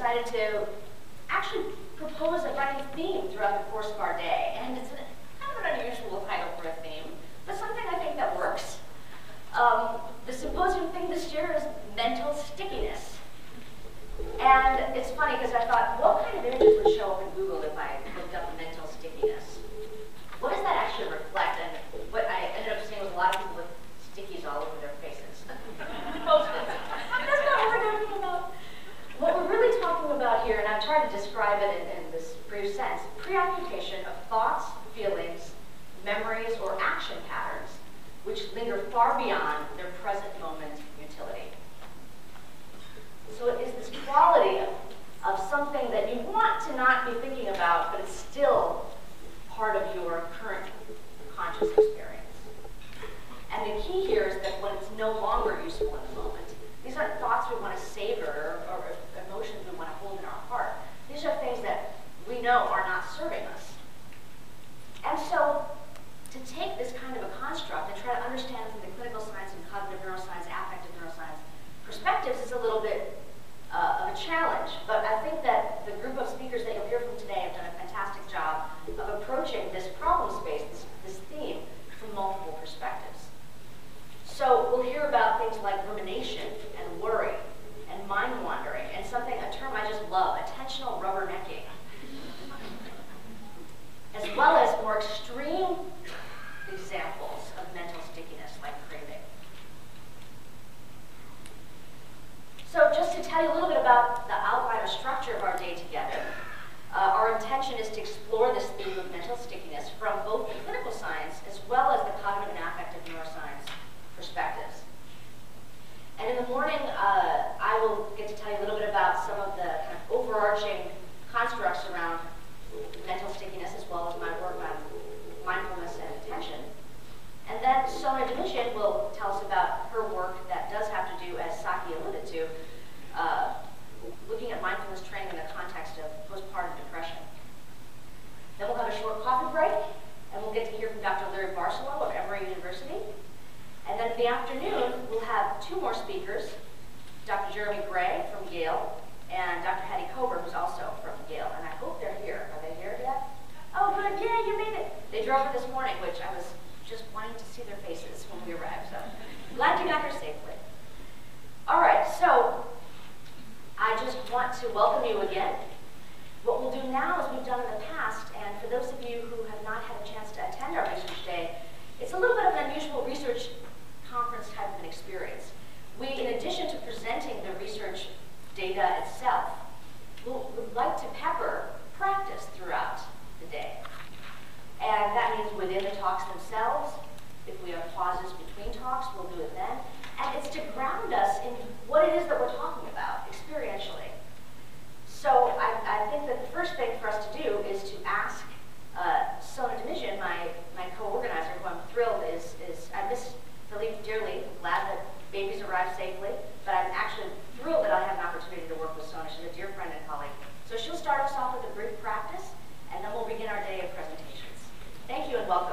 decided to actually propose a running theme throughout the course of our day. And it's kind of an unusual title for a theme, but something I think that works. The symposium thing this year is mental stickiness. And it's funny because I thought, what kind of images would show up in Google if I looked up mental stickiness? What does that actually reflect? And what I ended up seeing was a lot of people with stickies all over their faces. Post-its. That's not what we're talking about. What we're really talking about here, and I'm trying to describe it in this brief sense, preoccupation of thoughts, feelings, memories, or action patterns which linger far beyond their present moment utility. So it is this quality of something that you want to not be thinking about, but it's still part of your current conscious experience. And the key here is that when it's no longer useful in the moment, these aren't thoughts we want to savor or emotions we want to hold in our heart. These are things that we know are not serving us. And so to take this kind of a construct and try to understand from the clinical science and cognitive neuroscience, affective neuroscience perspectives is a little bit of a challenge. But I think that the group of speakers that you'll hear from today have done a fantastic job of approaching this problem space, this theme, from multiple perspectives. So we'll hear about things like rumination and worry and mind wandering and a term I just love, attentional rubbernecking, as well as more extreme examples of mental stickiness like craving. So just to tell you a little bit about the outline or structure of our day together, our intention is to explore this theme of mental stickiness from both the clinical science as well as the cognitive and affective neuroscience perspectives. And in the morning, I will get to tell you a little bit about some of the kind of overarching constructs around mental stickiness as well as my work on mindfulness and attention. And then Sona Division will tell us about her work that does have to do, as Saki alluded to, looking at mindfulness training in the context of postpartum depression. Then we'll have a short coffee break, and we'll get to hear from Dr. Larry Barcelo of Emory University. And then in the afternoon, we'll have two more speakers, Dr. Jeremy Gray from Yale, and Dr. Hattie Coburn, who's also from Yale. And I hope they're here. Are they here yet? Oh, good. Yeah, you made it. They drove it this morning, which I was just wanting to see their faces when we arrived. So glad you got here safely. All right, so I just want to welcome you again. What we'll do now, as we've done in the past, and for those of you who have not had a chance to attend our research day, it's a little bit of an unusual research conference type of an experience. We, in addition to presenting the research data itself, would like to pepper practice throughout the day. And that means within the talks themselves. If we have pauses between talks, we'll do it then. And it's to ground us in what it is that we're talking about experientially. So I think that the first thing for us to do is to ask Sona Division, my co-organizer, who I'm thrilled I miss Philippe dearly. I'm glad that babies arrived safely, but I'm actually thrilled that I have an opportunity to work with Sona. She's a dear friend and colleague. So she'll start us off with a brief practice, and then we'll begin our day of presentations. Thank you and welcome.